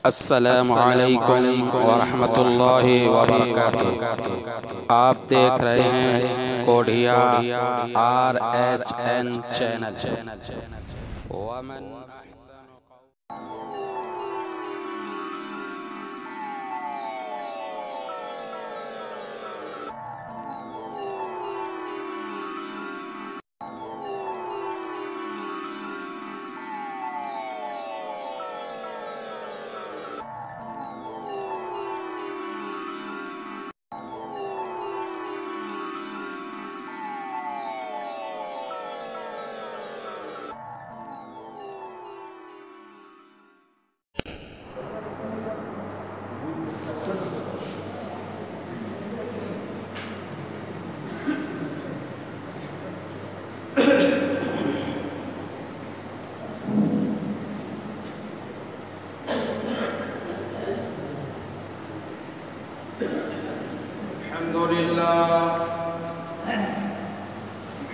السلام علیکم ورحمۃ اللہ وبرکاتہ۔ آپ دیکھ رہے ہیں کوڈھیا RHN چینل۔ ومن احسن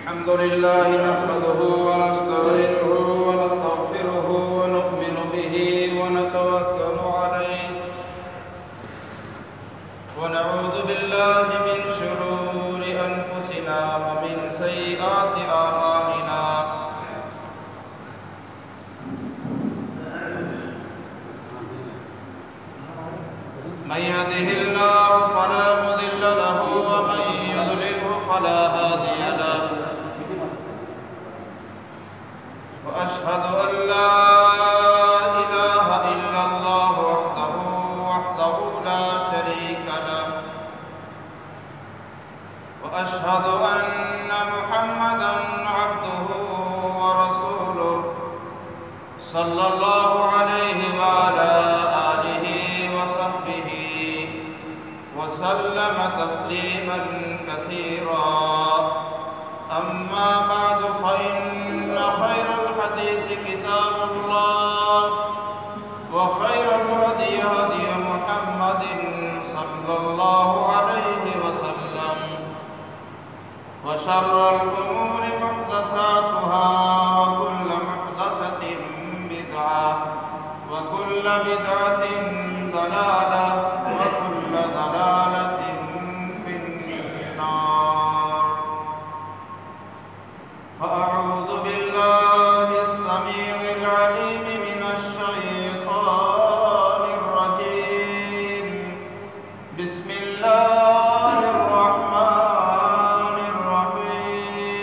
الحمد لله نحمده ونستعينه ونستغفره ونؤمن به ونتوكل عليه ونعوذ بالله من شرور أنفسنا ومن سيئات أعمالنا من يهده الله فلا مضل له ومن يضلله فلا هادي له وأشهد أن لا إله إلا الله وحده لا شريك له وأشهد أن محمدا عبده ورسوله صلى الله عليه وعلى آله وصحبه وسلم تسليما كثيرا أما بعد فإن خير الحديث كتاب الله وخير الهدي هدي محمد صلى الله عليه وسلم وشر الأمور محدثاتها وكل محدثة بدعة وكل بدعة ضلالة وكل ضلالة في النار فأعوذ بالله السميع العليم من الشيطان الرجيم بسم الله الرحمن الرحيم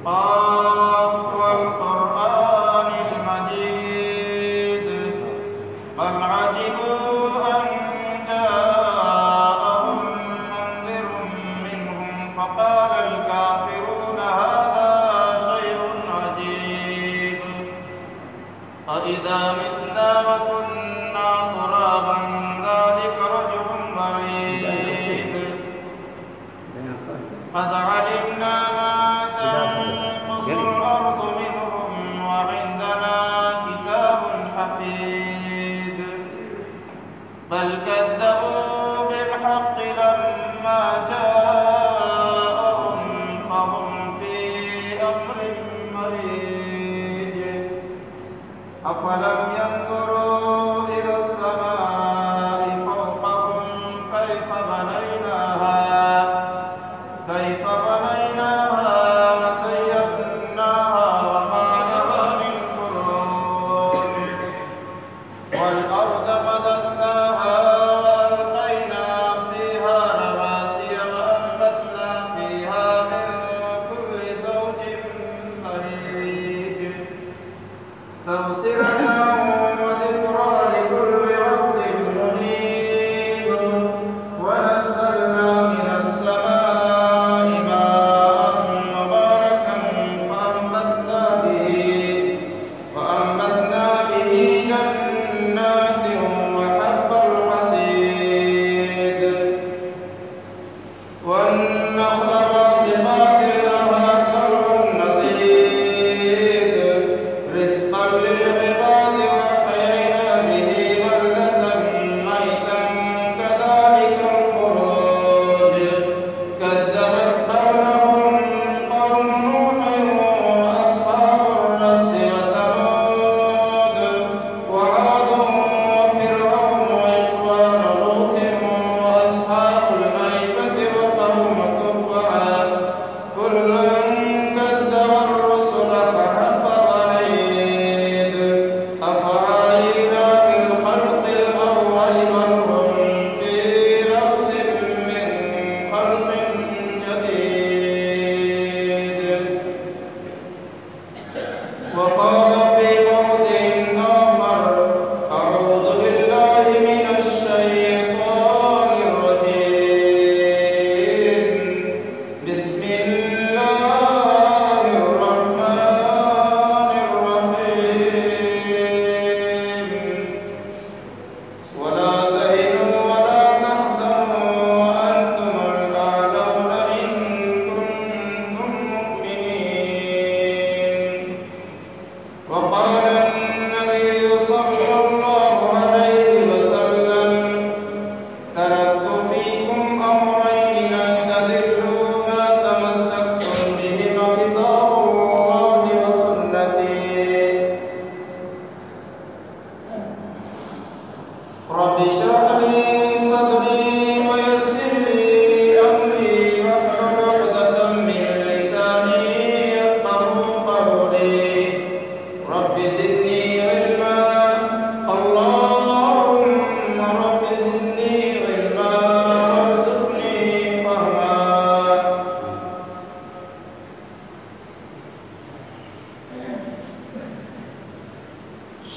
قاف والقرآن المجيد بل عجبوا أن جاءهم منذر منهم فقال الكافرون هذا شيء عجيب أإذا متنا وكنا ترابا ذلك رجع بعيد قد علمنا ما تنقص الأرض منهم وعندنا كتاب حفيظ بل كذبوا بالحق لما جاءهم فهم في أمر مريج أفلم ينظروا إلى السماء فوقهم كيف بنيناها وزيناها وما لها من فروج والأرض مددناها وألقينا فيها رواسي وأنبتنا فيها من كل زوج بهيج تبصرة وذكرى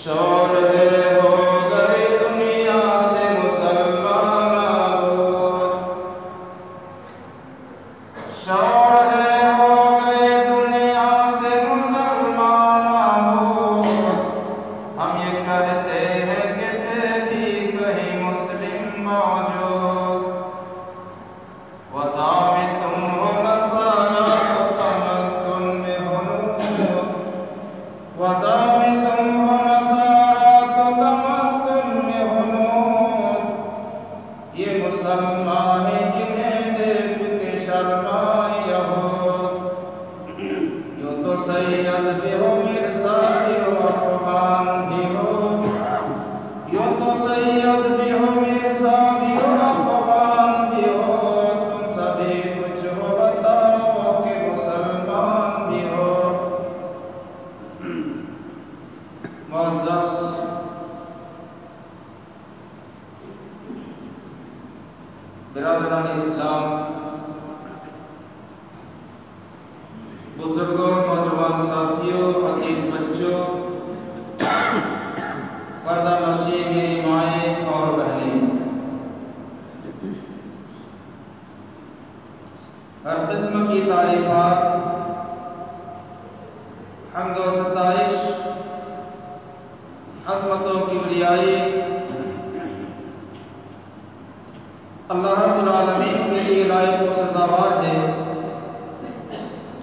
شور ہے ہو گئے دنیا سے مسلمان آبود، شور ہے ہو گئے دنیا سے مسلمان آبود، ہم یہ کہتے ہیں کہ تھے بھی کہیں مسلم موجود، وضع میں تم ہو نصارہ تو تمدن میں ہنود، وضع میں تم ہو نصارہ تو تمدن میں ہنود، یہ مسلمان ہیں جنہیں دیکھ کے شرمائے یہود، یوں تو سید بھی ہو مرزا بھی ہو افغان بھی ہو، یوں تو سید بھی ہو مرزا بھی ہو افغان بھی ہو، تم سبھی کچھ ہو بتاؤ کہ مسلمان بھی ہو۔ معزز برادران اسلام، بزرگوں، نوجوان ساتھیوں، عزیز بچوں، پردہ نشین میری مائیں اور بہنیں، ہر قسم کی تعریفات، حمد و ستائش، عظمت و کبریائی اللہ رب العالمین کے لیے لائق و سزاوار ہے،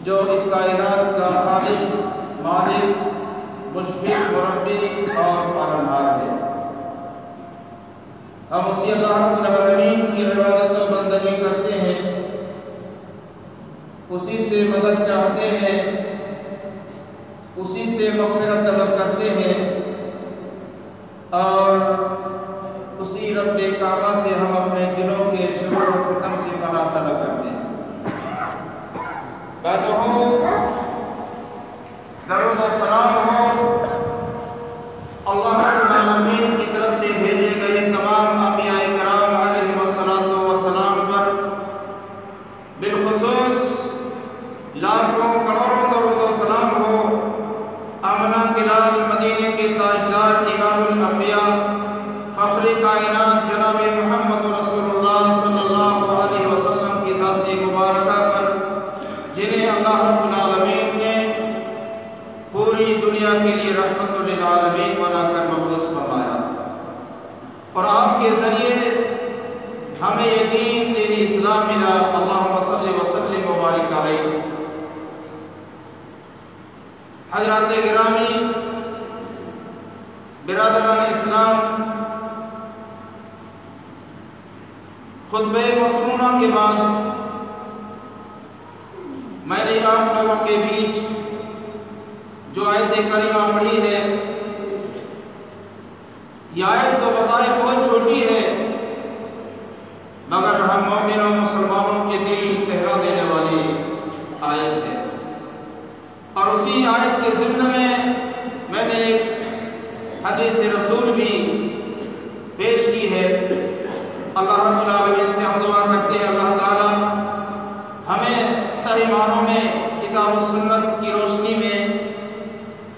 جو اس کائنات کا خالق، مالک، مشفق، مربی اور پالنہار ہے۔ ہم اسی اللہ رب العالمین کی عبادت و بندگی کرتے ہیں، اسی سے مدد چاہتے ہیں، اسی سے مغفرت طلب کرتے ہیں، اور اسی رب کعبہ سے ہم اپنے دلوں کے شرور و فتن سے پناہ طلب کرتے ہیں۔ بعدہ درود و سلام ہو اللہ رب العالمین کی طرف سے بھیجے گئے تمام انبیاء کرام علیہم الصلوۃ والسلام پر، بالخصوص لاکھوں کروڑوں درود و سلام ہو آمنہ کلال مدینے کے تاجدار امام الانبیاء فخر کائنات جناب محمد رسول اللہ صلی اللہ علیہ وسلم کی ذات مبارکہ پر، جنہیں اللہ رب العالمین نے پوری دنیا کے لیے رحمت للعالمین بنا کر مبعوث فرمایا، اور آپ کے ذریعے ہمیں یہ دین اسلام ملا۔ اللہم صلی وسلم وبارک علیہ۔ حضرات گرامی، برادران اسلام، خطبہ مسنونہ کے بعد میں نے آپ لوگوں کے بیچ جو آیت کریمہ پڑھی ہے، یہ آیت تو بظاہر بہت چھوٹی ہے، مگر ہم مومنوں مسلمانوں کے دل دہلا دینے والی آیت ہے، اور اسی آیت کے ضمن میں نے ایک حدیث رسول بھی پیش کی ہے۔ اللہ رب العالمین سے ہم دعا کرتے ہیں اللہ تعالی ہمیں صحیح معنوں میں کتاب و سنت کی روشنی میں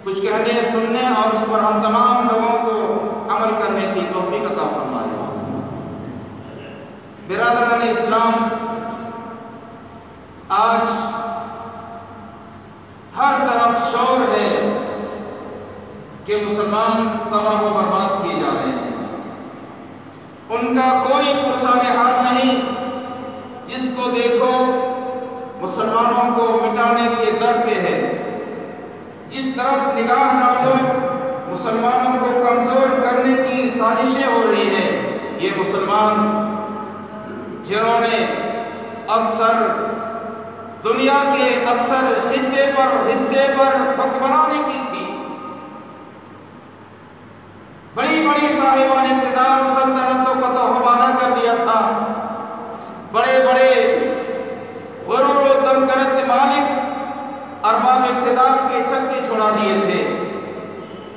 کچھ کہنے، سننے اور اس پر ہم تمام لوگوں کو عمل کرنے کی توفیق عطا فرمائے۔ برادران اسلام، آج ہر طرف شور ہے کہ مسلمان تباہ و برباد کیے جا رہے ہیں، ان کا کوئی پرسان حال نہیں، جس کو دیکھو مسلمانوں کو مٹانے کے در پہ ہے، جس طرف نگاہ ڈالو مسلمانوں کو کمزور کرنے کی سازشیں ہو رہی ہیں۔ یہ مسلمان جنہوں نے اکثر دنیا کے اکثر خطے پر، حصے پر حکمرانی کی تھی، بڑی بڑی صاحبان اقتدار سلطنتوں کو تو حوالہ کر دیا تھا، بڑے بڑے غرور و دمکرت مالک ارباب اقتدار کے چھتے چھوڑا دیے تھے،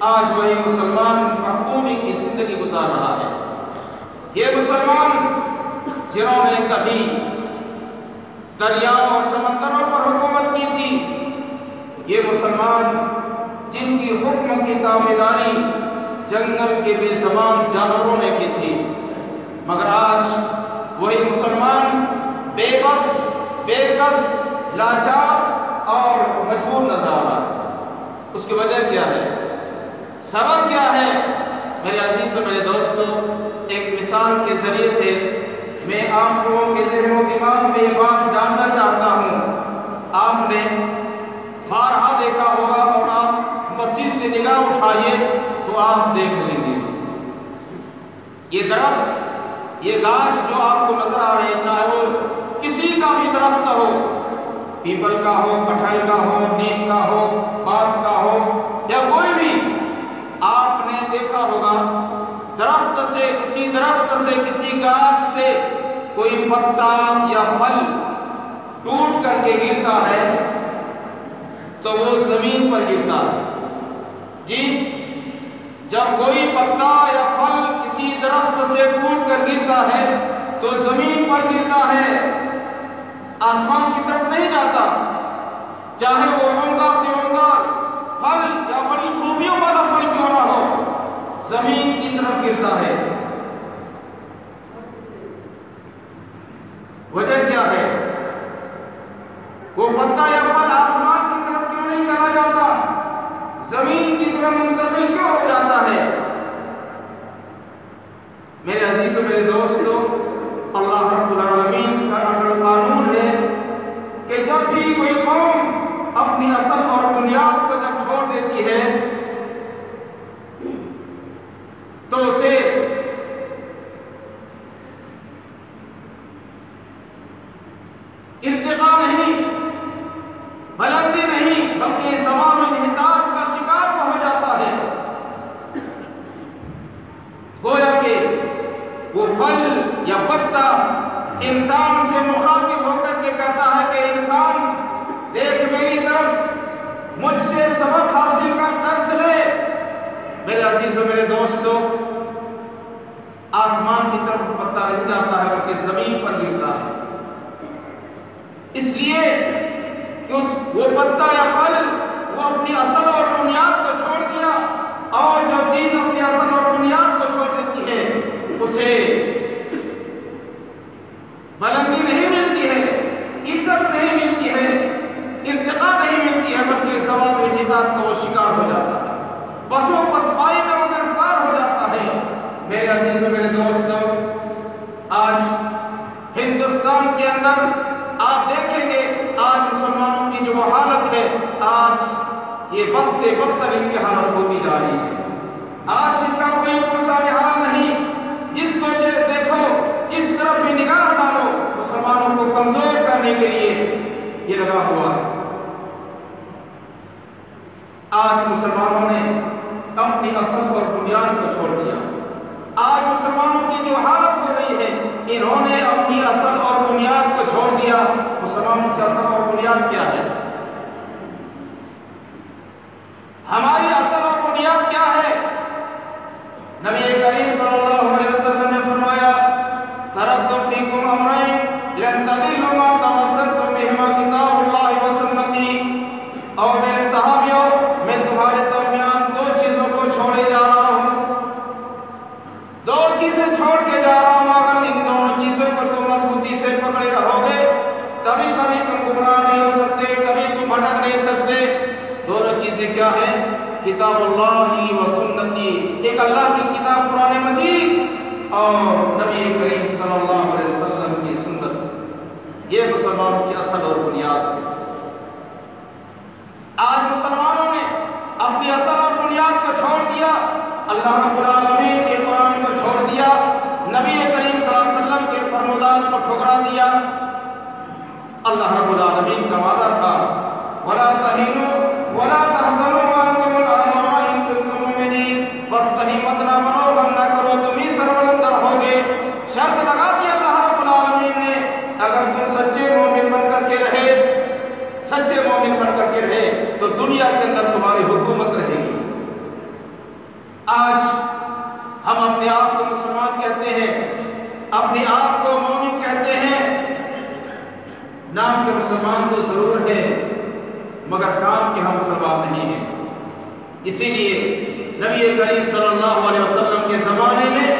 آج وہی مسلمان محکومی کی زندگی گزار رہا ہے۔ یہ مسلمان جنہوں نے کبھی دریاؤں اور سمندروں پر حکومت کی تھی، یہ مسلمان جن کی حکم کی تابعداری جنگل کے بے زبان جانوروں نے کی تھی، مگر آج وہی مسلمان بے بس، بے کس، لاچار اور مجبور نظر آ رہا ہے۔ اس کی وجہ کیا ہے؟ سبب کیا ہے؟ میرے عزیز و میرے دوستو، ایک مثال کے ذریعے سے میں آپ لوگوں کے ذہن و دماغ میں یہ بات ڈالنا چاہتا ہوں۔ آپ نے بارہا دیکھا ہوگا اور آپ مسجد سے نگاہ اٹھائیے تو آپ دیکھ لیں گے یہ درخت، یہ گاچھ جو آپ کو نظر آ رہے ہیں، چاہے وہ کسی کا بھی درخت ہو، پیپل کا ہو، کٹہل کا ہو، نیم کا ہو، بانس کا ہو یا کوئی بھی، آپ نے دیکھا ہوگا درخت سے، کسی درخت سے، کسی گاچھ سے کوئی پتا یا پھل ٹوٹ کر کے گرتا ہے تو وہ زمین پر گرتا ہے۔ جی، جب کوئی پتا یا پھل کسی درخت سے ٹوٹ کر گرتا ہے تو زمین پر گرتا ہے، آسمان کی طرف نہیں جاتا، چاہے وہ عمدہ سے عمدہ پھل یا بڑی خوبیوں والا پھل کیوں نہ ہو، زمین کی طرف گرتا ہے۔ وجہ کیا ہے؟ وہ پتا یا پھل آسمان کی طرف کیوں نہیں چلا جاتا، زمین کی طرف منتقل کیوں ہو جاتا ہے؟ میرے عزیز و میرے دوستو، اللہ رب العالمین کا اپنا قانون ہے کہ جب بھی کوئی قوم اپنی اصل اور بنیاد کو جب چھوڑ دیتی ہے تو اسے ارتقا نہیں، بلندی نہیں، بلکہ زوال و انحطاط کا شکار وہ ہو جاتا ہے۔ گویا کہ وہ پھل یا پتا انسان سے مخاطب ہو کر کے کہتا ہے کہ انسان دیکھ میری طرف، مجھ سے سبق حاصل کر، درس لے۔ میرے عزیز و میرے دوستو، آسمان کی طرف پتا نہیں جاتا ہے بلکہ زمین پر گرتا ہے، اس لیے کہ وہ پتا یا پھل وہ اپنی اصل اور بنیاد کو چھوڑ دیا، اور جو چیز اپنی اصل اور بنیاد کو چھوڑ دیتی ہے اسے بلندی نہیں ملتی ہے، عزت نہیں ملتی ہے، ارتقا نہیں ملتی ہے، بلکہ زوال و انحطاط کا وہ شکار ہو جاتا ہے، بس و پسپائی میں وہ گرفتار ہو جاتا ہے۔ میرے عزیز و میرے دوستو، آج ہندوستان کے اندر آپ دیکھیں گے آج مسلمانوں کی جو حالت ہے، آج یہ بد سے بدتر ان کی حالت ہوتی جا رہی ہے۔ آج اس کا کوئی مسائل حال نہیں، جس کو دیکھو، جس طرف بھی نگاہ ڈالو، مسلمانوں کو کمزور کرنے کے لیے یہ لگا ہوا ہے۔ آج مسلمانوں نے اپنی اصل اور بنیاد کو چھوڑ دیا۔ آج مسلمانوں کی جو حالت ہو رہی ہے، انہوں نے اپنی اصل اور بنیاد کو چھوڑ دیا۔ مسلمانوں کی اصل اور بنیاد کیا ہے؟ ہماری اصل اور بنیاد کیا ہے؟ نبی کریم صلی اللہ علیہ وسلم نے فرمایا، ترکت فیکم امرین لن تضلوا ما تمسکتم بہما کتاب اللہ و سنتی۔ اور میرے صحابیوں، میں تمہارے درمیان دو چیزوں کو چھوڑے جا رہا ہوں، دو چیزیں چھوڑ کے جا رہا ہوں، اگر ان دونوں چیزوں کو تم مضبوطی سے پکڑے رہو گے، کبھی کبھی تم گمراہ نہیں ہو سکتے، کبھی تم بھٹک نہیں سکتے۔ دونوں چیزیں کیا ہیں؟ کتاب اللہ و سنتی، ایک اللہ کی کتاب قرآن مجید اور نبی کریم صلی اللہ علیہ وسلم کی سنت، یہ مسلمانوں کی اصل اور بنیاد ہے۔ آج مسلمانوں نے اپنی اصل اور بنیاد کو چھوڑ دیا، اللہ رب العالمین کے قرآن کو چھوڑ دیا، نبی کریم صلی اللہ علیہ وسلم کے فرمودات کو ٹھکرا دیا۔ اللہ رب العالمین کا وعدہ تھا، وَلَا تَهِنُوا وَلَا تَحْزَنُوا وَأَنْتُمُ الْأَعْلَوْنَ إِن كُنتُم مُّؤْمِنِينَ، بس کہیں مت نہ بنو، غم نہ کرو، تم ہی سربلند رہو گے۔ شرط لگا دی اللہ رب العالمین نے، اگر تم سچے مومن بن کر کے رہے، سچے مومن بن کر کے رہے تو دنیا کے اندر تمہاری حکومت رہے گی۔ آج ہم اپنے آپ کو مسلمان کہتے ہیں، اپنے آپ کو مومن کہتے ہیں، نام کے مسلمان تو ضرور ہے مگر کام کے ہم مسلمان نہیں ہیں۔ اسی لیے نبی کریم صلی اللہ علیہ وسلم کے زمانے میں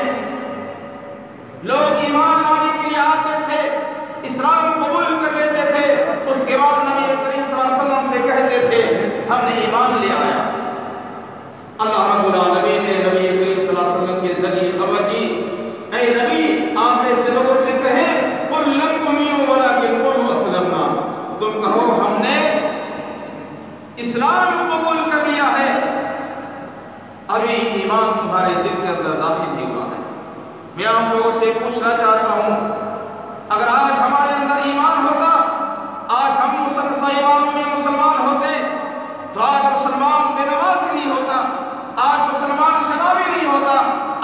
لوگ ایمان لانے کے لیے آتے تھے، اسلام قبول کر لیتے تھے، اس کے بعد نبی کریم صلی اللہ علیہ وسلم سے کہتے تھے ہم نے ایمان لے آیا۔ اللہ رب العالمین نے نبی کریم صلی اللہ علیہ وسلم کے ذریعے خبر دی، اے نبی آپ ایسے لوگوں سے کہیں قل لم تؤمنوا ولکن قولوا اسلمنا، تم کہو ہم نے اسلام قبول کر لیا ہے، ابھی ایمان تمہارے دل کے اندر داخل نہیں ہوا ہے۔ میں آپ لوگوں سے پوچھنا چاہتا ہوں، اگر آج ہمارے اندر ایمان ہوتا، آج ہم ایمانوں میں مسلمان ہوتے، تو آج مسلمان بے نماز نہیں ہوتا، آج مسلمان شرابی نہیں ہوتا،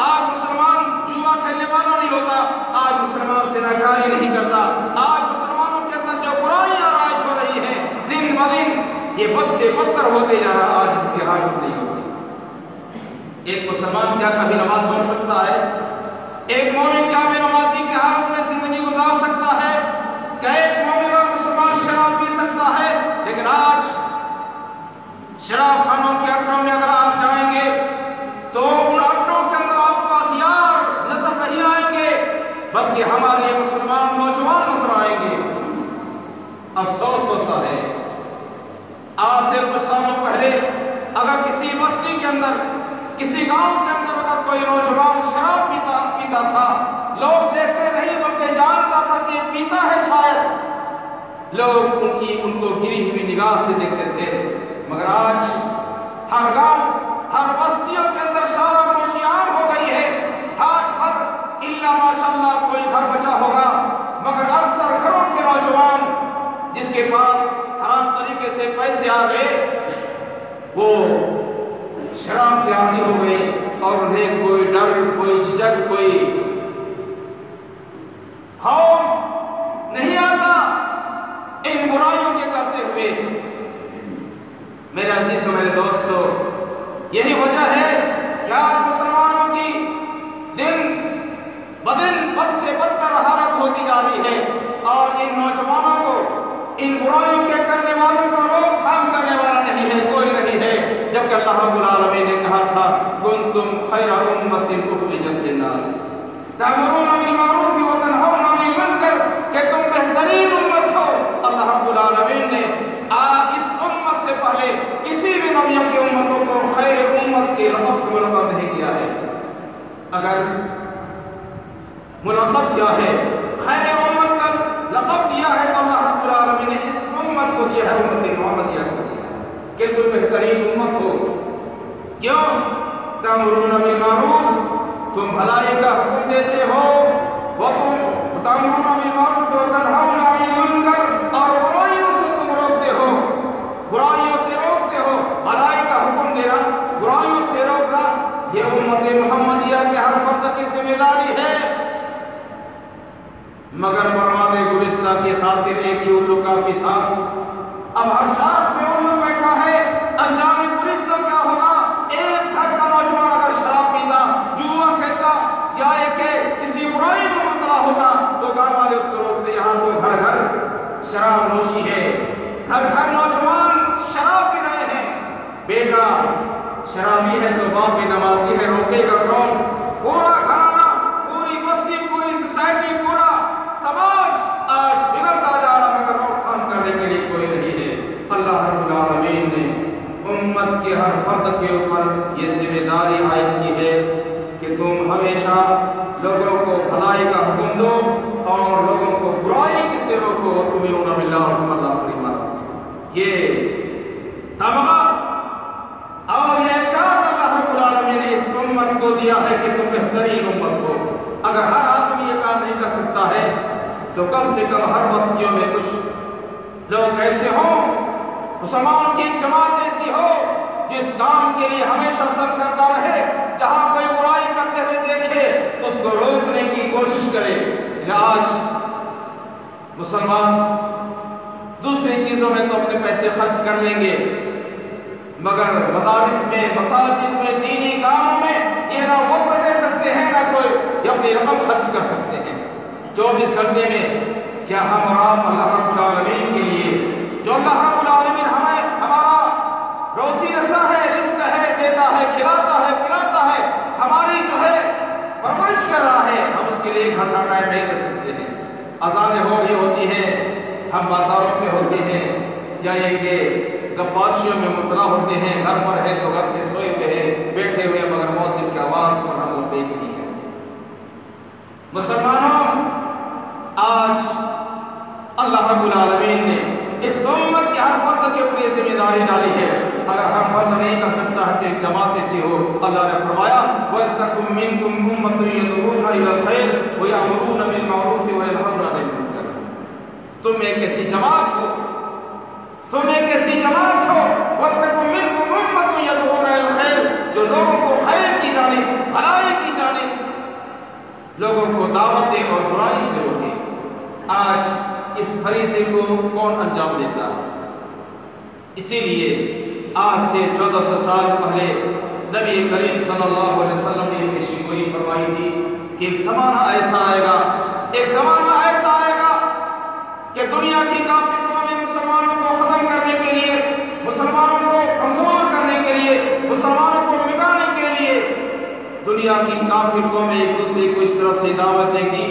آج مسلمان جوا کھیلنے والا نہیں ہوتا، آج مسلمان زناکاری نہیں کرتا، آج مسلمانوں کے اندر جو برائیاں رائج ہو رہی ہیں دن بدن یہ بد سے بدتر ہوتے جا رہا، آج اس کی حاجت نہیں ہوتی۔ ایک مسلمان کیا کبھی نماز چھوڑ سکتا ہے؟ ایک مومن کیا بے نمازی کی حالت میں زندگی گزار سکتا ہے؟ کیا ایک مومن اور مسلمان شراب پی سکتا ہے؟ لیکن آج شراب خانوں کے اڈوں میں اگر آپ جائیں گے تو ان اڈوں کے اندر آپ کو ہتھیار نظر نہیں آئیں گے، بلکہ ہمارے لیے مسلمان نوجوان نظر آئیں گے۔ افسوس ہوتا ہے، آج سے کچھ سالوں پہلے اگر کسی بستی کے اندر، کسی گاؤں کے اندر اگر کوئی نوجوان شراب پیتا تھا، لوگ دیکھتے نہیں بلکہ جانتا تھا کہ پیتا ہے، شاید لوگ ان کو گری ہوئی نگاہ سے دیکھتے تھے۔ مگر آج ہر گاؤں، ہر بستیوں کے اندر شراب نوشی عام ہو گئی ہے۔ آج ہر الا ماشاءاللہ کوئی گھر بچا ہوگا، مگر اکثر گھروں کے نوجوان جس کے پاس حرام طریقے سے پیسے آ گئے وہ شراب کے عادی ہو گئے، اور انہیں کوئی ڈر، کوئی جھجک، کوئی خوف نہیں آتا ان برائیوں کے کرتے ہوئے۔ میرے عزیز و میرے دوستو، یہی وجہ ہے کہ آج مسلمانوں کی دن بدن بد سے بدتر حالت ہوتی جا رہی ہے، اور ان نوجوانوں کو، ان برائیوں کے کرنے والوں کو روک تھام کرنے والا نہیں ہے، کوئی نہیں ہے، جبکہ اللہ رب العالمین نے کہا تھا کنتم خیر امۃ اخرجت للناس تأمرون بالمعروف وتنہون عن المنکر، کہ تم بہترین امت ہو۔ اللہ رب العالمین نے اس امت سے پہلے کسی بھی نبیوں کی امتوں کو خیر امت کے لقب سے ملقب نہیں کیا ہے۔ اگر ملقب کیا ہے، خیر امت کا لقب دیا ہے، تو اللہ رب العالمین نے اس امت کو دیا ہے، امت محمدیہ کو دیا ہے کہ تم بہترین امت ہو۔ کیوں؟ تأمرون بالمعروف، تم بھلائی کا حکم دیتے ہو، تأمرون بالمعروف وتنہون عن المنکر، اور برائیوں سے تم روکتے ہو، برائیوں سے روکتے ہو۔ بھلائی کا حکم دینا، برائیوں سے روکنا، یہ امت محمدیہ کے ہر فرد کی ذمہ داری ہے۔ مگر برباد گلستہ کی خاطر ایک ہی الو کافی تھا، اب ہر شاخ میں الو بیٹھا ہے۔ انجام گلستہ کیا ہوگا؟ ایک گھر کا نوجوان اگر شراب پیتا، جوا کھیلتا، یا ایک کسی برائی میں مبتلا ہوتا تو گھر والے اس کو روکتے۔ یہاں تو گھر گھر شراب نوشی ہے، گھر گھر نوجوان شراب پی رہے ہیں۔ بیٹا شرابی ہے تو باپ بھی نمازی ہے، روکے گا کون؟ پورا گھرانہ، پوری بستی، پوری سوسائٹی، پورا سماج آج بگڑتا جا رہا، مگر روک تھام کرنے کے لیے کوئی نہیں ہے۔ اللہ رب العالمین نے امت کے ہر فرد کے اوپر یہ ذمہ داری عائد کی ہے کہ تم ہمیشہ لوگوں کو بھلائی کا حکم دو اور لوگوں کو برائی سے روکو۔ تؤمنون باللہ، اور تم اللہ پر ایمان رکھتے۔ یہ تمغہ اور یہ اعزاز اللہ رب العالمین نے اس امت کو دیا ہے کہ تم بہترین امت ہو۔ اگر ہر آدمی یہ کام نہیں کر سکتا ہے تو کم سے کم ہر بستیوں میں کچھ لوگ ایسے ہوں، مسلمانوں کی جماعت ایسی ہو جس کام کے لیے ہمیشہ سر کرتا رہے، جہاں کوئی برائی کرتے ہوئے دیکھے تو اس کو روکنے کی کوشش کرے۔ آج مسلمان دوسری چیزوں میں تو اپنے پیسے خرچ کر لیں گے، مگر مدارس میں، مساجد میں، دینی کاموں میں یہ نہ وقت دے سکتے ہیں، نہ کوئی یہ اپنی رقم خرچ کر سکتے ہیں۔ 24 گھنٹے میں کیا ہم اور آپ اللہ رب العالمین کے لیے، جو اللہ رب العالمین ہمیں ہمارا روزی رساں ہے، رزق ہے، دیتا ہے، کھلاتا ہے، یا یہ کہ گپاشیوں میں مبتلا ہوتے ہیں، گھر پر ہے تو گھر کے سوئے ہوئے ہیں، بیٹھے ہوئے مگر موسم کی آواز پر ہم لبیک نہیں کہتے۔ مسلمانوں، آج اللہ رب العالمین نے اس امت کے ہر فرد کے اوپر یہ ذمہ داری ڈالی ہے۔ اگر ہر فرد نہیں کر سکتا ہے تو ایک جماعت ایسی ہو۔ اللہ نے فرمایا وَلْتَكُن مِّنكُمْ أُمَّةٌ يَدْعُونَ إِلَى الْخَيْرِ وَيَأْمُرُونَ بِالْمَعْرُوفِ وَيَنْهَوْنَ عَنِ الْمُنكَرِ۔ تم ایک ایسی جماعت ہو، تم ایک ایسی جماعت ہو وَلْتَكُن مِّنكُمْ أُمَّةٌ يَدْعُونَ إِلَى الْخَيْرِ، جو لوگوں کو خیر کی جانب، بھلائی کی جانب، لوگوں کو دعوت دے اور برائی سے روکے۔ آج اس فریضے کو کون انجام دیتا ہے؟ اسی لیے آج سے 1400 سال پہلے نبی کریم صلی اللہ علیہ وسلم نے پیشی گوئی فرمائی تھی کہ ایک زمانہ ایسا آئے گا، ایک زمانہ ایسا آئے گا کہ دنیا کی کافر قومیں مسلمانوں کو ختم کرنے کے لیے، مسلمانوں کو کمزور کرنے کے لیے، مسلمانوں کو مٹانے کے لیے دنیا کی کافر قومیں ایک دوسرے کو اس طرح سے دعوت دیں گی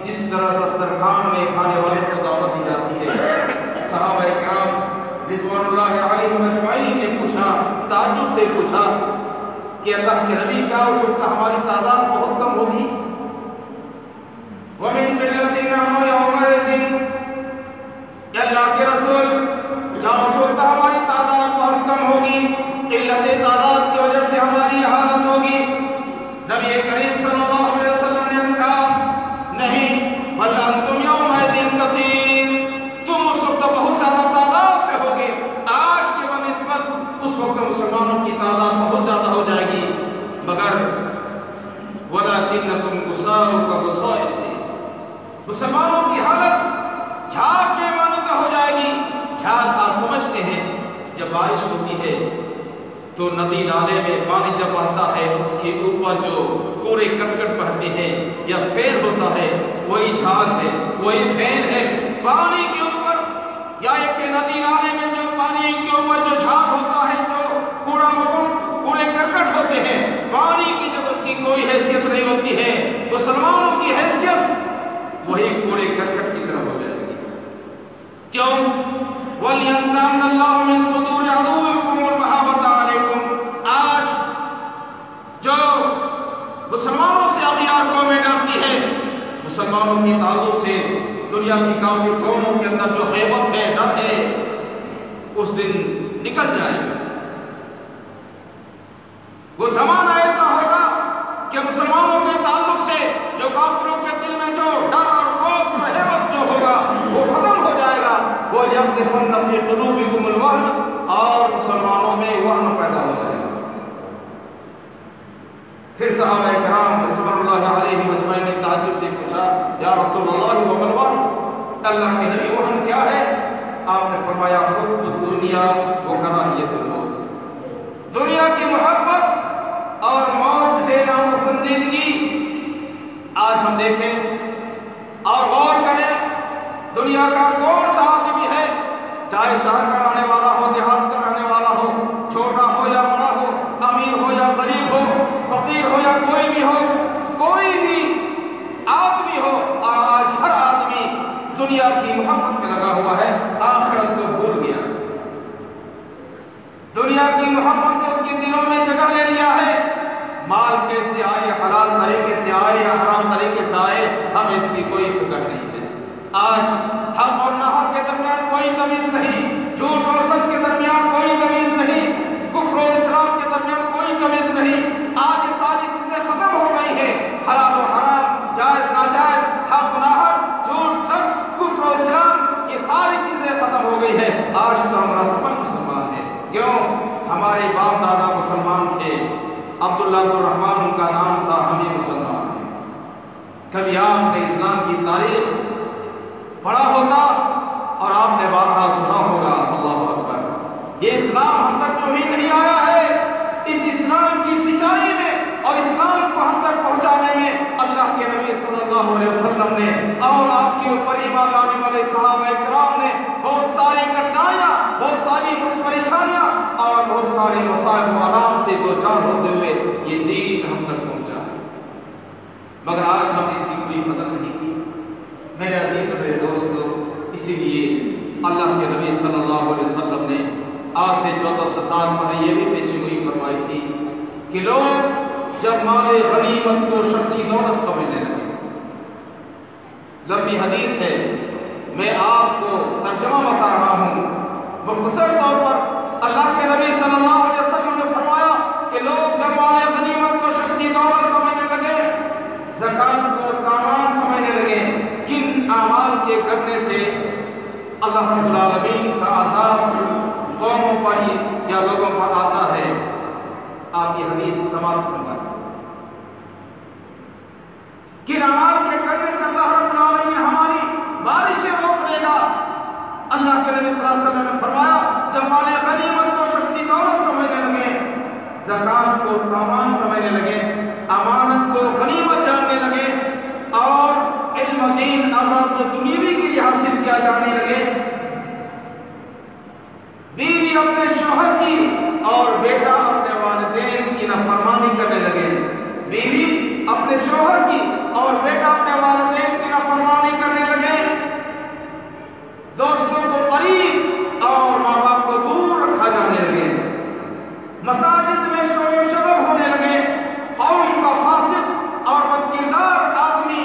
جس طرح دسترخوان میں کھانے والے کو دعوت دی جاتی ہے۔ صحابہ کرام رضوان اللہ علیہم اجمعین نے پوچھا، تعجب سے پوچھا کہ اللہ کے نبی کیا اس وقت ہماری تعداد بہت کم ہوگی؟ وَمِن قِلَّةٍ نَحْنُ يَوْمَئِذٍ، کہ اللہ کے رسول کیا اس وقت ہماری تعداد بہت کم ہوگی؟ قلت تعداد کی وجہ سے ہماری حالت ہوگی؟ نبی کریم صلی اللہ علیہ وسلم نے کہا نہیں، بل انتم یومئذ کثیر، تم اس وقت بہت زیادہ تعداد میں ہوگے۔ آج کے بنسبت اس وقت مسلمانوں کی تعداد بہت زیادہ ہو جائے گی، مگر ولکنکم غثاء کغثاء السیل، مسلمانوں کی حالت جھاگ کے مانند ہو جائے گی۔ جھاگ آپ سمجھتے ہیں جب بارش ہوتی ہے تو ندی نالے میں پانی جب بہتا ہے اس کے اوپر جو کوڑے کرکٹ بہتے ہیں یا فین ہوتا ہے وہی جھاگ ہے، وہی فین ہے پانی کے اوپر، یا ایک ندی نالے میں جو پانی کے اوپر جو جھاگ ہوتا ہے، جو کوڑے کرکٹ ہوتے ہیں، پانی کی جب اس کی کوئی حیثیت نہیں ہوتی ہے، مسلمانوں کی حیثیت وہی کوڑے کرکٹ کی طرح ہو جائے گی۔ کیوں؟ وَلْيَنزَعَنَّ اللَّهُ مِن صُدُورِ عَدُوِّكُمُ الْمَحَبَّةَ عَلَيْكُمْ، آج جو مسلمانوں سے اغیار قومیں ڈرتی ہے، مسلمانوں کی تعلق سے دنیا کی کافر قوموں کے اندر جو غیبت ہے، ڈر ہے، اس دن نکل جائے گا۔ وہ زمانہ ایسا ہوگا کہ مسلمانوں کے تعلق سے جو کافروں کے دل میں جو ڈر اور خوف اور ہیبت جو ہوگا وہ ختم ہو جائے گا۔ وَلْيَقْذِفَنَّ فِي قُلُوبِكُمُ الْوَهْنَ، اور مسلمانوں میں وہن پیدا ہو جائے گا۔ پھر صحابہ کرام رضوان اللہ علیہم اجمعین نے تعجب سے پوچھا یا رسول اللہ وما الوہن، اللہ کے نبی وہن کیا ہے؟ آپ نے فرمایا حب الدنیا وکراہیت الموت، دنیا کی محبت اور موت سے ناپسندیدگی۔ آج ہم دیکھیں اور غور کریں، دنیا کا کون سا آدمی ہے، چاہے شہر کا رہنے والا ہو، دیہات کا رہنے والا ہو، چھوٹا ہو یا بڑا ہو، امیر ہو یا غریب ہو، فقیر ہو یا کوئی بھی ہو، کوئی بھی آدمی ہو، آج ہر آدمی دنیا کی محبت میں لگا ہوا ہے، آخرت کو بھول گیا۔ دنیا کی محبت نے اس کے دلوں میں جگہ لے لیا ہے، مال کیسے آئے، حلال طریقے سے آئے یا حرام طریقے سے آئے، ہمیں اس کی کوئی فکر نہیں ہے۔ آج حق اور ناحق کے درمیان کوئی تمیز نہیں، جھوٹ اور سچ کے درمیان کوئی تمیز نہیں، کفر اور اسلام کے درمیان کوئی تمیز نہیں۔ آج یہ ساری چیزیں ختم ہو گئی ہیں، حلال و حرام، جائز ناجائز، حق ناحق، جھوٹ سچ، کفر و اسلام، یہ ساری چیزیں ختم ہو گئی ہیں۔ آج تو ہم رسماً مسلمان ہیں، کیوں؟ ہمارے باپ دادا مسلمان تھے، عبداللہ عبدالرحمان ان کا نام تھا، ہم بھی مسلمان ہیں۔ کبھی آپ نے اسلام کی تاریخ پڑھا ہوتا اور آپ نے بارہا سنا ہوگا، اللہ اکبر، یہ اسلام ہم تک جو ہی نہیں آیا ہے، اس اسلام کی سچائی میں اور اسلام کو ہم تک پہنچانے میں اللہ کے نبی صلی اللہ علیہ وسلم نے اور آپ کے اوپر ایمان لانے والے صحابہ کرام نے بہت ساری کٹھنائیاں، بہت ساری پریشانیاں اور بہت ساری مصائب و آلام سے دوچار ہوتے ہوئے یہ دین ہم تک پہنچا، مگر آج ہم نے اس کی کوئی قدر نہیں کی۔ میرے عزیز اور میرے دوستو، اسی لیے اللہ کے نبی صلی اللہ علیہ وسلم نے آج سے 1400 سال پہلے یہ بھی پیشین گوئی فرمائی تھی کہ لوگ جب مال غنیمت کو شخصی دولت سمجھنے لگے. لمبی حدیث ہے، میں آپ کو ترجمہ بتا رہا ہوں. مختصر طور پر اللہ کے نبی صلی اللہ علیہ وسلم نے فرمایا کہ لوگ جب مال غنیمت کو شخصی دولت سمجھنے لگے، زکات کو تاوان سمجھنے لگے، کن اعمال کے کرنے سے اللہ رب العالمین کا عذاب قوموں پر یا لوگوں پر آتا ہے. آپ یہ حدیث سماعت فرمائیں. کن اعمال کے کرنے سے اللہ رب العالمین ہماری بارشیں روک لے گا. اللہ کے نبی صلی اللہ علیہ وسلم نے فرمایا جب مال غنیمت کو شخصی دولت سمجھنے لگے، زکات کو تاوان سمجھنے لگے، امانت کو غنیمت جاننے لگے اور علم و دین امراض دنیوی کے لیے حاصل کیا جانے لگے، بیوی اپنے شوہر کی اور بیٹا اپنے والدین کی نافرمانی کرنے لگے، بیوی اپنے شوہر کی اور بیٹا اپنے والدین کی نافرمانی کرنے لگے، دوستوں کو قریب اور ماں باپ کو دور رکھا جانے لگے، مساجد میں شور و شرر ہونے لگے، قوم کا فاسق اور بد کردار آدمی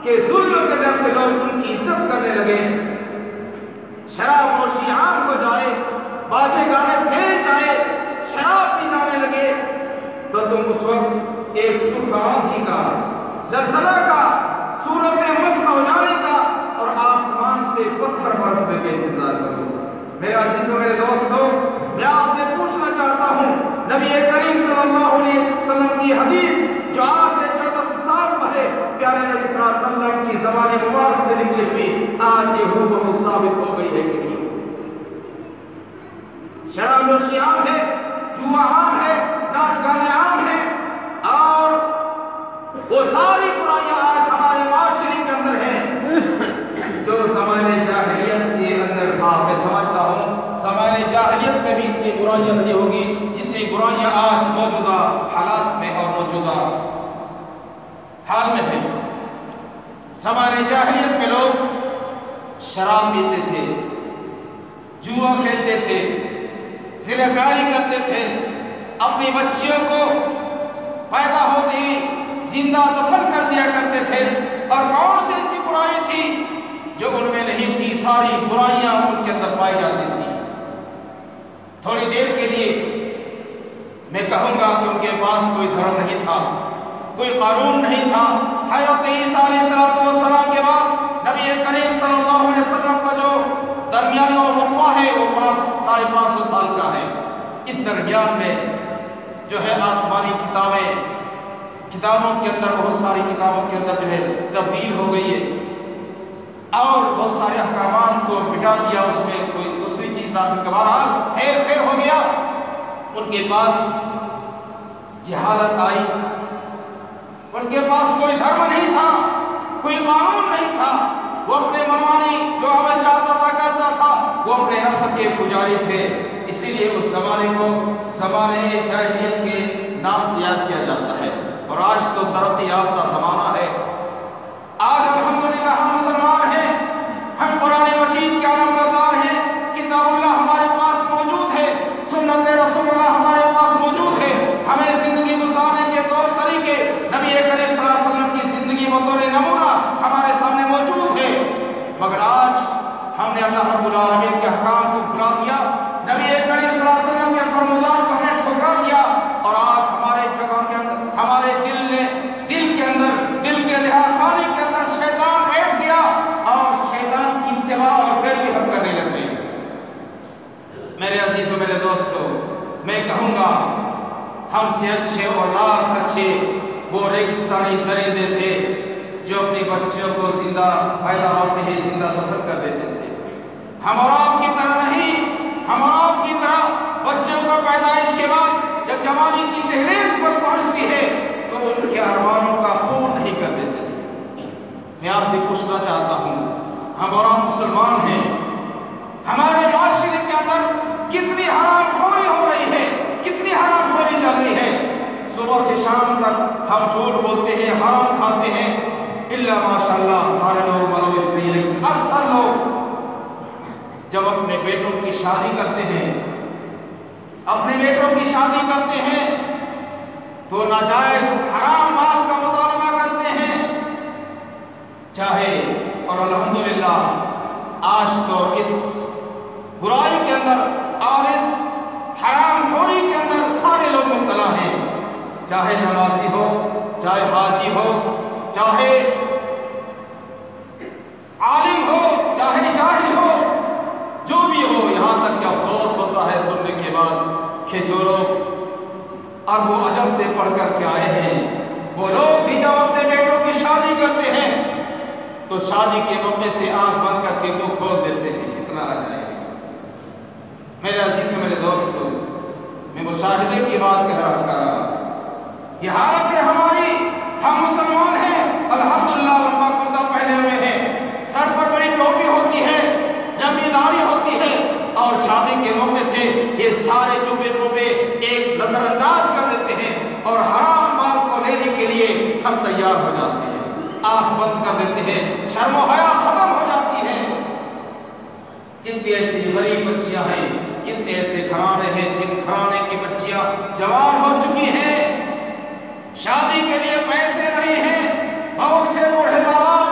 کے ظلم کے ڈر سے لوگ ان کی عزت کرنے لگے، شراب نوشی عام ہو جائے، باجے گانے پھیل جائے، شراب پی جانے لگے، تو تم اس وقت ایک سرخ آندھی کا، زلزلہ کا، صورت مسخ ہو جانے کا اور آسمان سے پتھر برسنے کا انتظار کرو. میرے عزیزوں، میرے دوستوں، میں آپ سے پوچھنا چاہتا ہوں، نبی کریم صلی اللہ علیہ وسلم کی حدیث جو آج سے 1400 سال پہلے پیارے نبی صلی اللہ علیہ وسلم کی زبان مبارک سے نکلی ہوئی آج یہ ہو ثابت ہو گئی ہے کہ نہیں ہو گئی؟ شراب نوشی عام ہے، جوا عام ہے، ناچ گانے عام ہے اور وہ ساری برائیاں آج ہمارے معاشرے کے اندر ہیں جو زمانے جاہلیت کے اندر تھا. میں سمجھتا ہوں زمانے جاہلیت میں بھی اتنی برائیاں نہیں ہوگی جتنی برائیاں آج موجودہ حالات میں اور موجودہ حال میں ہیں. زمانے جاہلیت میں لوگ شراب پیتے تھے، جوا کھیلتے تھے، زناکاری کرتے تھے، اپنی بچیوں کو پیدا ہوتی ہوئی زندہ دفن کر دیا کرتے تھے. اور کون سی ایسی برائی تھی جو ان میں نہیں تھی؟ ساری برائیاں ان کے اندر پائی جاتی تھی. تھوڑی دیر کے لیے میں کہوں گا کہ ان کے پاس کوئی دھرم نہیں تھا، کوئی قانون نہیں تھا. حضرت عیسیٰ علیہ السلام کے بعد نبی کریم صلی اللہ علیہ وسلم کا جو درمیانی اور وقفہ ہے وہ 550 سال کا ہے. اس درمیان میں جو ہے آسمانی کتابوں کے اندر بہت ساری کتابوں کے اندر جو ہے تبدیل ہو گئی ہے اور بہت سارے احکامات کو مٹا دیا، اس میں کوئی دوسری چیز داخل کے بہرحال ہیر پھیر ہو گیا. ان کے پاس جہالت آئی، ان کے پاس کوئی دھرم نہیں تھا، کوئی قانون نہیں تھا. وہ اپنے منمانی جو عمل چاہتا تھا کرتا تھا، وہ اپنے نفس کے پجاری تھے. اسی لیے اس زمانے کو زمانے جاہلیت کے نام سے یاد کیا جاتا ہے. اور آج تو ترقی یافتہ زمانہ ہے. آج الحمدللہ ہم مسلمان ہیں، ہم قرآن مجید کے علمبردار ہیں، کتاب اللہ ہمارے پاس موجود ہے، سنت رسول اللہ ہمارے پاس موجود ہے. ہمیں زندگی گزارنے کے طور طریقے نبی کریم صلی اللہ علیہ وسلم کی زندگی بطور نمونہ ہمارے سامنے موجود ہے. مگر آج ہم نے اللہ رب العالمین کے احکام کو بھلا دیا، نبی کریم صلی اللہ علیہ وسلم کے فرمودات کو ہم نے ٹھکرا دیا اور آج ہمارے جگہ کے اندر، ہمارے دل کے لحاظ خانے کے اندر شیطان بیٹھ گیا اور شیطان کی اتباع اور پیروی ہم کرنے لگے. میرے عزیزوں، میرے دوستوں، میں کہوں گا ہم سے اچھے اور لاکھ اچھے وہ ریگستانی درندے تھے جو اپنی بچیوں کو زندہ پیدا ہوتے ہی زندہ دفن کر دیتے تھے. ہم اور آپ کی طرح نہیں، ہم اور آپ کی طرح بچوں کا پیدائش کے بعد جب جوانی کی دہلیز پر پہنچتی ہے تو ان کے ارمانوں کا خون نہیں کر دیتے تھے. میں آپ سے پوچھنا چاہتا ہوں، ہم اور آپ مسلمان ہیں، ہمارے معاشرے کے اندر کتنی حرام خوری ہو رہی ہے، کتنی حرام خوری چل رہی ہے. صبح سے شام تک ہم جھوٹ بولتے ہیں، حرام کھاتے ہیں. الا ماشاء اللہ سارے لوگ بنو اسرائیل اکثر لوگ شادی کرتے ہیں، اپنے بیٹوں کی شادی کرتے ہیں تو ناجائز حرام مال کا مطالبہ کرتے ہیں، چاہے اور الحمدللہ آج تو اس برائی کے اندر اور اس حرام خوری کے اندر سارے لوگ مبتلا ہیں، چاہے نمازی ہو، چاہے حاجی ہو، چاہے عالم ہو، چاہے جاہل ہو، جو بھی ہو، یہاں تک کہ افسوس ہوتا ہے سننے کے بعد کہ جو لوگ عرب و عجم سے پڑھ کر کے آئے ہیں وہ لوگ بھی جب اپنے بیٹوں کی شادی کرتے ہیں تو شادی کے موقع سے آنکھ بند کر کے منہ کھول دیتے ہیں جتنا آ جائے گا۔ میرے عزیز و میرے دوستو، میں مشاہدے کی بات کہہ رہا، یہ حالت ہے ہماری، ہم مسلمان ہیں الحمدللہ، لمبا کرتا پہنے ہوئے ہیں، سر پر بڑی ٹوپی ہوتی ہے، لمبی داڑھی ہوتی ہے، اور شادی کے موقع سے یہ سارے چوبے کوبے ایک نظر انداز کر دیتے ہیں اور حرام مال کو لینے کے لیے ہم تیار ہو جاتے ہیں، آنکھ بند کر دیتے ہیں، شرم و حیا ختم ہو جاتی ہے۔ کتنی ایسی غریب بچیاں ہیں، کتنے ایسے گھرانے ہیں جن گھرانے کی بچیاں جوان ہو چکی ہیں، شادی کے لیے پیسے نہیں ہیں، بہت سے بوڑھے ماں باپ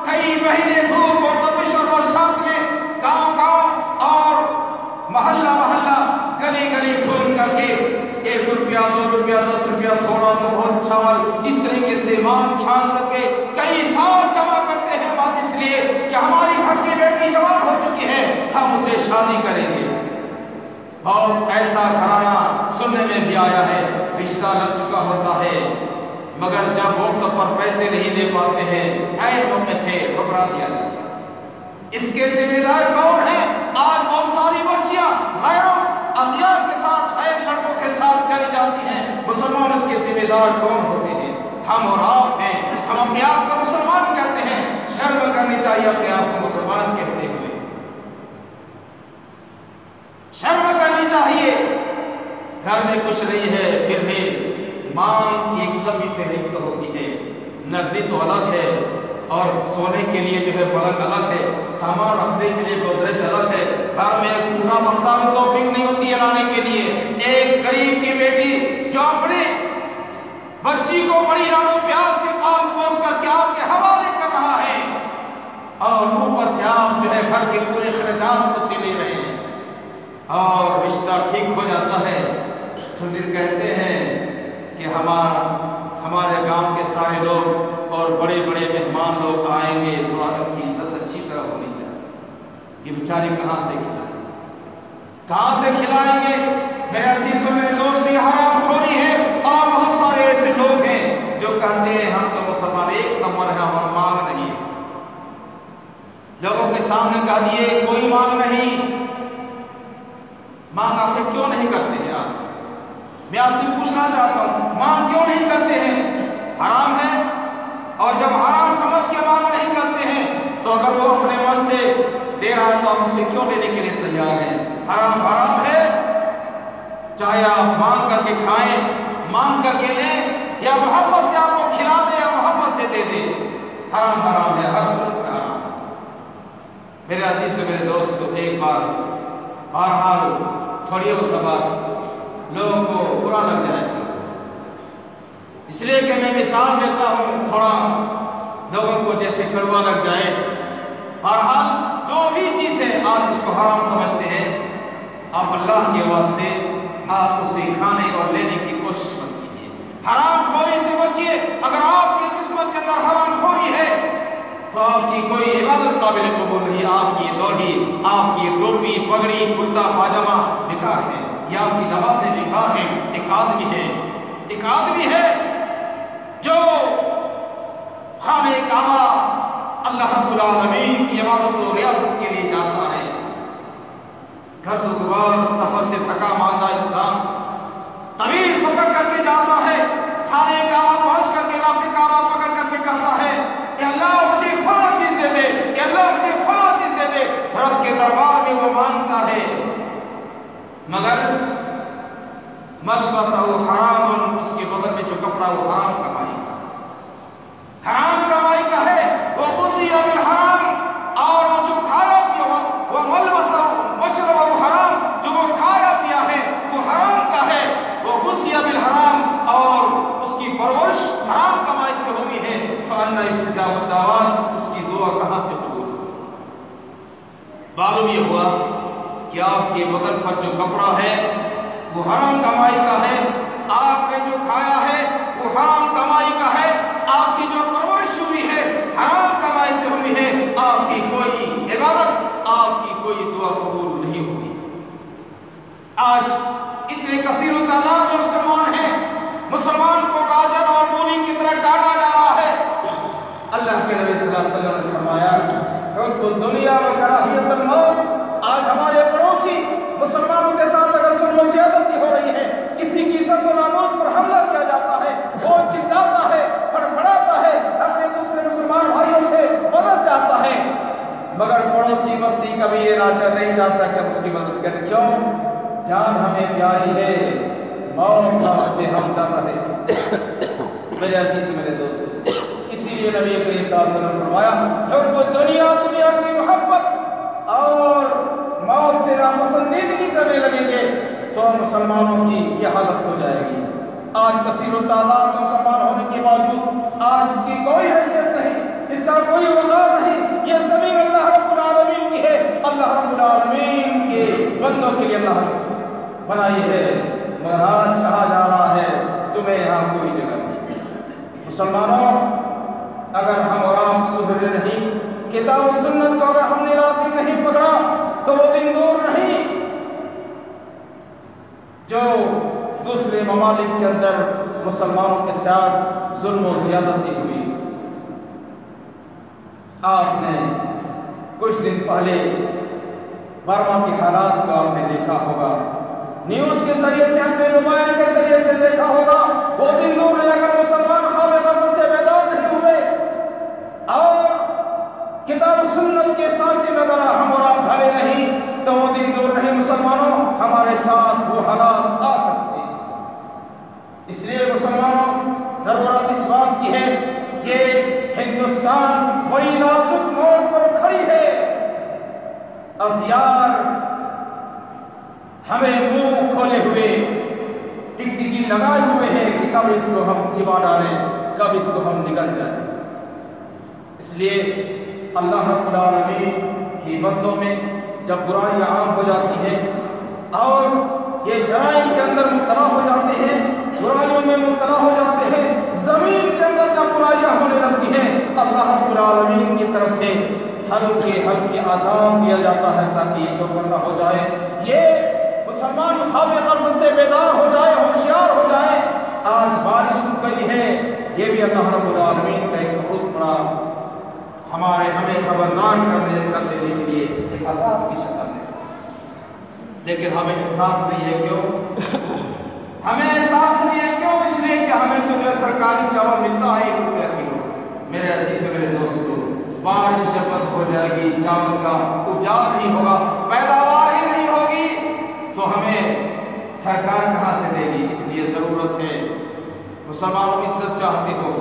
کئی مہینے دھوپ اور تپش اور برسات میں گاؤں گاؤں اور محلہ محلہ گلی گلی گھوم کر کے 1 روپیہ 2 روپیہ 10 روپیہ تھوڑا تو بہت چاول اس طریقے سے مانگ چھان کر کے کئی سال جمع کرتے ہیں بات اس لیے کہ ہماری گھر کی بیٹی جوان ہو چکی ہے، ہم اسے شادی کریں گے۔ بہت ایسا گھرانہ سننے میں بھی آیا ہے، رشتہ لگ چکا ہوتا ہے مگر جب وقت پر پیسے نہیں دے پاتے ہیں عین موقع سے ٹھکرا دیا جاتا ہے۔ اس کے ذمہ دار کون ہیں؟ آج بہت ساری بچیاں غیروں اغیار کے ساتھ، غیر لڑکوں کے ساتھ چلی جاتی ہیں، مسلمان اس کے ذمہ دار کون ہوتے ہیں؟ ہم اور آپ ہیں۔ ہم اپنے آپ کو مسلمان کہتے ہیں، شرم کرنی چاہیے اپنے آپ کو مسلمان کہتے ہوئے، شرم کرنی چاہیے۔ گھر میں کچھ نہیں ہے پھر بھی مانگ کی ایک لمبی فہرست ہوتی ہے، نقدی تو الگ ہے اور سونے کے لیے جو ہے پلنگ الگ ہے، سامان رکھنے کے لیے گودریج الگ ہے، گھر میں ٹوٹا بکسا بھی توفیق نہیں ہوتی ہے لانے کے لیے۔ ایک غریب کی بیٹی جو اپنی بچی کو بڑی لاڈو پیار سے پال پوس کر کے آپ کے حوالے کر رہا ہے اور اوپر سے آپ جو ہے گھر کے پورے اخراجات کو سے لے رہے ہیں اور رشتہ ٹھیک ہو جاتا ہے تو پھر کہتے ہیں کہ ہمارے گاؤں کے سارے لوگ اور بڑے بڑے مہمان لوگ آئیں گے، تھوڑا ان کی عزت اچھی طرح ہونی چاہیے۔ یہ بیچارے کہاں سے کھلائیں گے؟ کہاں سے کھلائیں گے؟ میرے عزیز و میرے دوست، یہ حرام خوری ہے اور بہت سارے ایسے لوگ ہیں جو کہتے ہیں ہم تو مسلمان 1 نمبر ہیں اور مانگ نہیں ہے، لوگوں کے سامنے کہہ دیے کوئی مانگ نہیں، مانگ آخر کیوں نہیں کرتے ہیں آپ؟ میں آپ سے پوچھنا چاہتا ہوں مانگ کیوں نہیں کرتے ہیں؟ حرام ہے، اور جب حرام سمجھ کے مانگ نہیں کرتے ہیں تو اگر وہ اپنے من سے دے رہا ہے تو آپ اسے کیوں لینے کے لیے تیار ہیں؟ حرام حرام ہے، چاہے آپ مانگ کر کے کھائیں، مانگ کر کے لیں، یا محبت سے آپ کو کھلا دے یا محبت سے دے دے، حرام حرام ہے، ہر صورت میں حرام۔ میرے عزیز و میرے دوست، ایک بار بہرحال تھوڑی وہ سب بات لوگوں کو برا لگ جائے گا، اس لیے کہ میں مثال دیتا ہوں، تھوڑا لوگوں کو جیسے کڑوا لگ جائے۔ بہرحال جو بھی چیزیں آپ اس کو حرام سمجھتے ہیں، آپ اللہ کے واسطے آپ اسے کھانے اور لینے کی کوشش مت کیجیے، حرام خوری سے بچیے۔ اگر آپ کے جسم کے اندر حرام خوری ہے تو آپ کی کوئی عبادت قابل قبول نہیں، آپ کی دوڑی، آپ کی ٹوپی پگڑی کرتا پاجامہ بیکار ہے، یہ آپ کی نمازیں بیکار ہیں۔ ایک آدمی ہے جو خانہ کعبہ اللہ رب العالمین کی عبادت و ریاضت کے لیے جاتا ہے، گھر و غبار سفر سے تھکا ماندہ انسان طویل سفر کر کے جاتا ہے، خانہ کعبہ پہنچ کر کے نافذ کعبہ پکڑ کر کے کہتا ہے کہ اللہ مجھے فلاں چیز دے دے، کہ اللہ مجھے فلاں چیز دے دے۔ رب کے دربار میں وہ مانگتا ہے مگر ملبسہ حرام، اس کے بدن میں جو کپڑا وہ حرام کمائی کا ہے، وہ غذی بالحرام، اور وہ جو کھانا پیو وہ ملبسہ مشربہ حرام، آپ کے بدن پر جو کپڑا ہے وہ حرام کمائی کا ہے، آپ نے جو کھایا ہے وہ حرام کمائی کا ہے، آپ کی جو پرورش ہوئی ہے حرام کمائی سے ہوئی ہے، آپ کی کوئی عبادت، آپ کی کوئی دعا قبول نہیں ہوگی۔ آج اتنے کثیر تعداد میں مسلمان ہیں، مسلمان کو گاجر اور مولی کی طرح کاٹا جا رہا ہے۔ اللہ کے نبی صلی اللہ علیہ وسلم نے فرمایا حب الدنیا و کراہیت الموت۔ آج ہمارے پڑوسی مسلمانوں کے ساتھ اگر ظلم و زیادتی ہو رہی ہے، کسی کی عزت و ناموس پر حملہ کیا جاتا ہے، وہ چلاتا ہے، بڑبڑاتا ہے، اپنے دوسرے مسلمان بھائیوں سے مدد چاہتا ہے، مگر پڑوسی بستی کبھی یہ نہیں چاہتا کہ ہم اس کی مدد کریں۔ کیوں؟ جان ہمیں پیاری ہے، موت سے ہم ڈر رہے۔ میرے عزیز میرے دوست، اسی لیے نبی کریم صلی اللہ علیہ وسلم نے فرمایا حب الدنیا، دنیا کی محبت اور موت سے ناپسندیدگی کرنے لگیں گے تو مسلمانوں کی یہ حالت ہو جائے گی۔ آج کثیر التعداد مسلمان ہونے کے باوجود آج اس کی کوئی حیثیت نہیں، اس کا کوئی وقار نہیں۔ یہ زمین اللہ رب العالمین کی ہے، اللہ رب العالمین کے بندوں کے لیے اللہ بنائی ہے، مگر آج کہا جا رہا ہے تمہیں یہاں کوئی جگہ نہیں۔ مسلمانوں، اگر ہم اور آپ سدھرے نہیں، کتاب و سنت کو اگر ہم نے لازم نہیں پکڑا تو وہ دن دور نہیں جو دوسرے ممالک کے اندر مسلمانوں کے ساتھ ظلم و زیادتی ہوئی۔ آپ نے کچھ دن پہلے برما کے حالات کو آپ نے دیکھا ہوگا، نیوز کے ذریعے سے، اپنے موبائل کے ذریعے سے دیکھا ہوگا۔ وہ دن دور نہیں اگر مسلمان خواب غفلت سے بیدار نہیں ہوئے اور کتاب و سنت کے سانچے میں اگر ہم اور آپ ڈھلے نہیں تو وہ دن دور نہیں مسلمانوں ہمارے ساتھ وہ حالات آ سکتے ہیں۔ اس لیے مسلمانوں، ضرورت اس بات کی ہے کہ ہندوستان بڑی نازک موڑ پر کھڑی ہے۔ ہتھیار ہمیں منہ کھولے ہوئے، ٹکٹکی لگائے ہوئے ہیں کہ کب اس کو ہم چبا ڈالیں، کب اس کو ہم نکل جائیں۔ اس لیے اللہ رب العالمین کی بندوں میں جب برائیاں عام ہو جاتی ہیں اور یہ جرائم کے اندر مبتلا ہو جاتے ہیں، برائیوں میں مبتلا ہو جاتے ہیں، زمین کے اندر جب برائیاں ہونے لگتی ہیں، اللہ رب العالمین کی طرف سے ہلکے عذاب دیا جاتا ہے تاکہ یہ چوکنا ہو جائے، یہ مسلمان خواب غفلت سے بیدار ہو جائے، ہوشیار ہو جائے۔ آج بارش رک گئی ہے، یہ بھی اللہ رب العالمین کا ایک بہت بڑا ہمیں خبردار کر دینے کے لیے ایک عذاب کی شکل ہے، لیکن ہمیں احساس نہیں ہے۔ کیوں ہمیں احساس نہیں ہے؟ کیوں؟ اس لیے کہ ہمیں تو جو سرکاری چاول ملتا ہے 1 روپیہ کلو۔ میرے عزیز میرے دوستو، بارش جب بند ہو جائے گی، چاول کا اپجاؤ نہیں ہوگا، پیداوار ہی نہیں ہوگی تو ہمیں سرکار کہاں سے دے گی؟ اس لیے ضرورت ہے مسلمانوں عزت چاہتے ہو،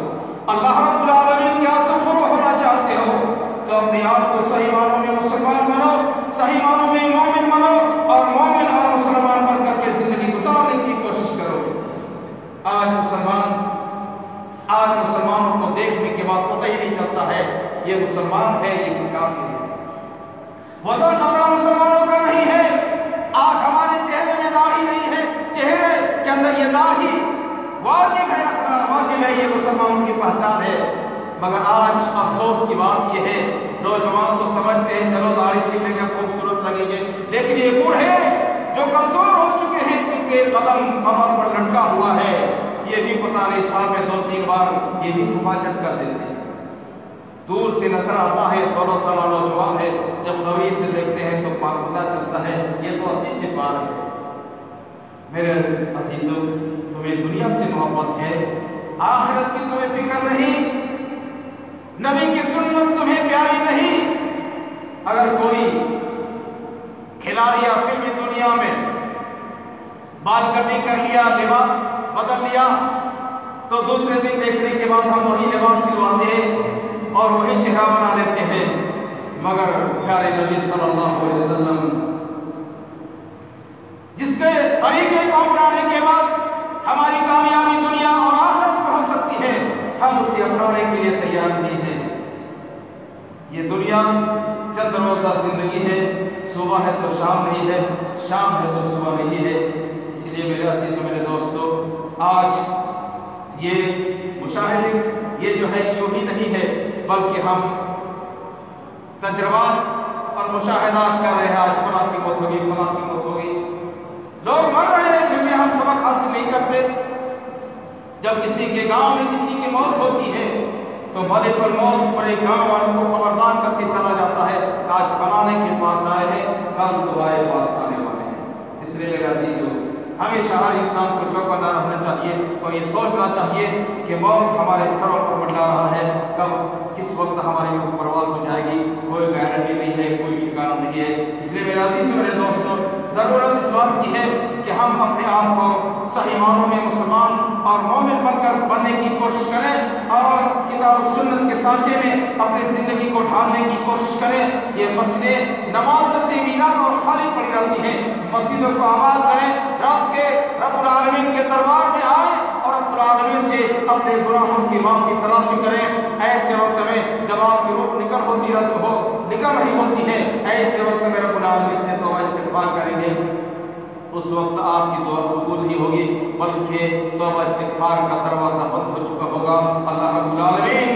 اللہ رب العالمین کے یہاں سرخرو ہونا چاہتے ہو تو اپنے آپ کو صحیح معنوں میں مسلمان بنو، صحیح معنوں میں مومن بنو اور مومن اور مسلمان بن کر کے زندگی گزارنے کی کوشش کرو۔ آج مسلمانوں کو دیکھنے کے بعد پتہ ہی نہیں چلتا ہے یہ مسلمان ہے، یہ کافر ہے۔ وزن خطرہ مسلمانوں کا نہیں ہے۔ آج ہمارے چہرے میں داڑھی نہیں ہے، چہرے کے اندر یہ داڑھی واجب ہے رکھنا، واجب ہے، یہ مسلمانوں کی پہچان ہے۔ مگر آج افسوس کی بات یہ ہے، نوجوان تو سمجھتے ہیں چلو داڑھی چھیلیں گے خوبصورت لگیں گے، لیکن یہ بوڑھے جو کمزور ہو چکے ہیں، جن کے قدم کمر پر لٹکا ہوا ہے، یہ بھی پتہ نہیں سال میں 2-3 بار یہ بھی صفا چٹ کر دیتے ہیں۔ دور سے نظر آتا ہے 16 سالہ نوجوان ہے، جب قریب سے دیکھتے ہیں تو پتہ چلتا ہے یہ تو 80 سے پار ہے۔ میرے عزیزوں، تمہیں دنیا سے محبت ہے، آخرت کی تمہیں فکر نہیں، نبی کی سنت تمہیں پیاری نہیں۔ اگر کوئی کھلاڑی یا فلمی دنیا میں بال کٹنگ کر لیا، لباس بدل لیا، تو دوسرے دن دیکھنے کے بعد ہم وہی لباس سلواتے ہیں اور وہی چہرہ بنا لیتے ہیں۔ مگر پیارے نبی صلی اللہ علیہ وسلم جس کے طریقے کو اپنانے کے بعد ہماری کامیابی دنیا اور آخرت میں ہو سکتی ہے، ہم اسے اپنانے کے لیے تیار نہیں ہیں۔ یہ دنیا چند روزہ زندگی ہے، صبح ہے تو شام نہیں ہے، شام ہے تو صبح نہیں ہے. اس لیے میرے عزیزوں میرے دوستو آج یہ مشاہدے یہ جو ہے یوں ہی نہیں ہے بلکہ ہم تجربات اور مشاہدات کر رہے ہیں. آج فلاں کی موت ہوگی فلاں کی موت ہوگی لوگ مر رہے ہیں پھر بھی ہم سبق حاصل نہیں کرتے. جب کسی کے گاؤں میں کسی کی موت ہوتی ہے تو ملک الموت پورے گاؤں والوں کو خبردار کر کے چلا جاتا ہے آج فلانے کے پاس آئے ہیں کل تمہارے پاس آنے والے ہیں. اس لیے میرے عزیزو ہمیشہ ہر انسان کو چوکنا رہنا چاہیے اور یہ سوچنا چاہیے کہ موت ہمارے سروں پر منڈا رہا ہے. کب کس وقت ہمارے اوپر پرواز ہو جائے گی کوئی گارنٹی نہیں ہے کوئی ٹھکانا نہیں ہے. اس لیے میرے عزیزو میرے دوستو ضرورت اس بات کی ہے کہ ہم اپنے آپ کو صحیح معنوں میں مسلمان اور مومن بن کر بننے کی کوشش کریں اور کتاب و سنت کے سانچے میں اپنی زندگی کو ڈھالنے کی کوشش کریں. یہ مسجدیں نماز سے ویران اور خالی پڑی رہتی ہیں. مسجدوں کو آباد کریں رب العالمین کے دربار میں آئیں اور رب العالمین سے اپنے گناہوں کی معافی تلافی کریں. ایسے وقت میں جب آپ کی روح نکل رہی ہوتی ہے ایسے وقت میں رب العالمین سے توبہ استغفار کریں گے. اس وقت آپ کی دعا قبول نہیں ہوگی بلکہ توبہ استغفار کا دروازہ بند ہو چکا ہوگا. اللہ رب العالمین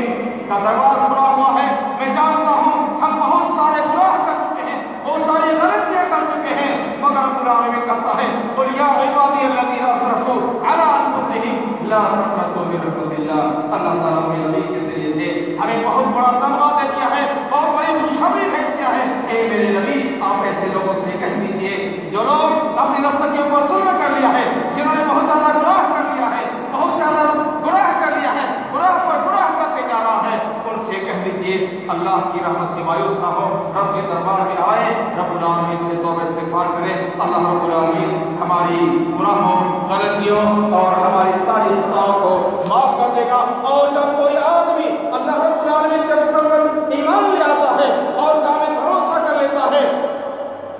کا دربار کھلا ہوا ہے. میں جانتا ہوں ہم بہت سارے گناہ کر چکے ہیں بہت ساری غلطیاں کر چکے ہیں مگر رب العالمین کہتا ہے قل یا عبادی الذین اسرفوا علی انفسہم لا تقنطوا من رحمت اللہ. اللہ تعالیٰ اپنے نبی کے ذریعے سے ہمیں بہت بڑا تمغہ دے دیا ہے بہت بڑی خوشخبری بھیج دیا ہے. اے میرے نبی آپ ایسے لوگوں سے کہہ دیجئے جو لوگ اپنی نفس کے اوپر ظلم کر لیا ہے جنہوں نے بہت زیادہ گناہ کر لیا ہے بہت زیادہ گناہ کر لیا ہے گناہ پر گناہ کرتے جا رہا ہے ان سے کہہ دیجئے اللہ کی رحمت سے مایوس نہ ہو رب کے دربار میں آئے رب العالمین سے توبہ استغفار کرے. اللہ رب العالمین ہماری گناہوں غلطیوں اور ہماری ساری خطاؤں کو معاف کر دے گا. اور جب کوئی آدمی اللہ رب العالمین کے حکم پر ایمان لے آتا ہے اور کامل بھروسہ کر لیتا ہے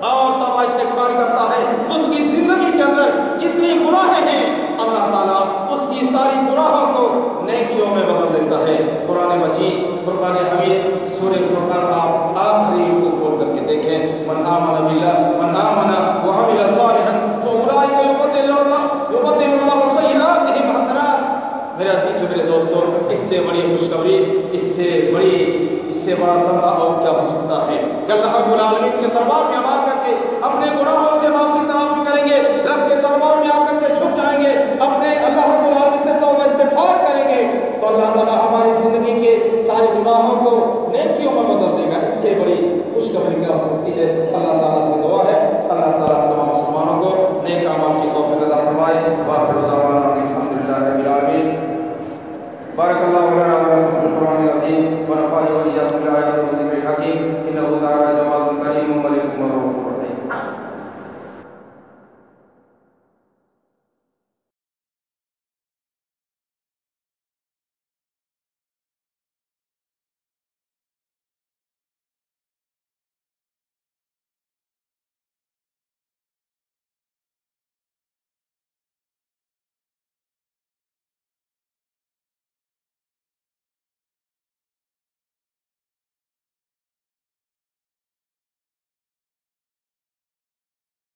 اور توبہ استغفار کرتا ہے تو اس کی زندگی کے اندر جتنی گناہیں ہیں اللہ تعالیٰ اس کی ساری گناہوں کو نیکیوں میں بدل دیتا ہے. قرآن مجید فرقان حمید سورہ فرقان آپ آخری کو کھول کر کے دیکھیں من آمن باللہ من آمن وعمل صالحا فاولئک یبدل اللہ سیئاتہم حسنات. میرے عزیز و میرے دوستو اس سے بڑی خوشخبری اس سے بڑا تمغہ اور کیا ہو سکتا ہے کہ اللہ رب العالمین کے دربار میں آ کر کے اپنے گناہوں سے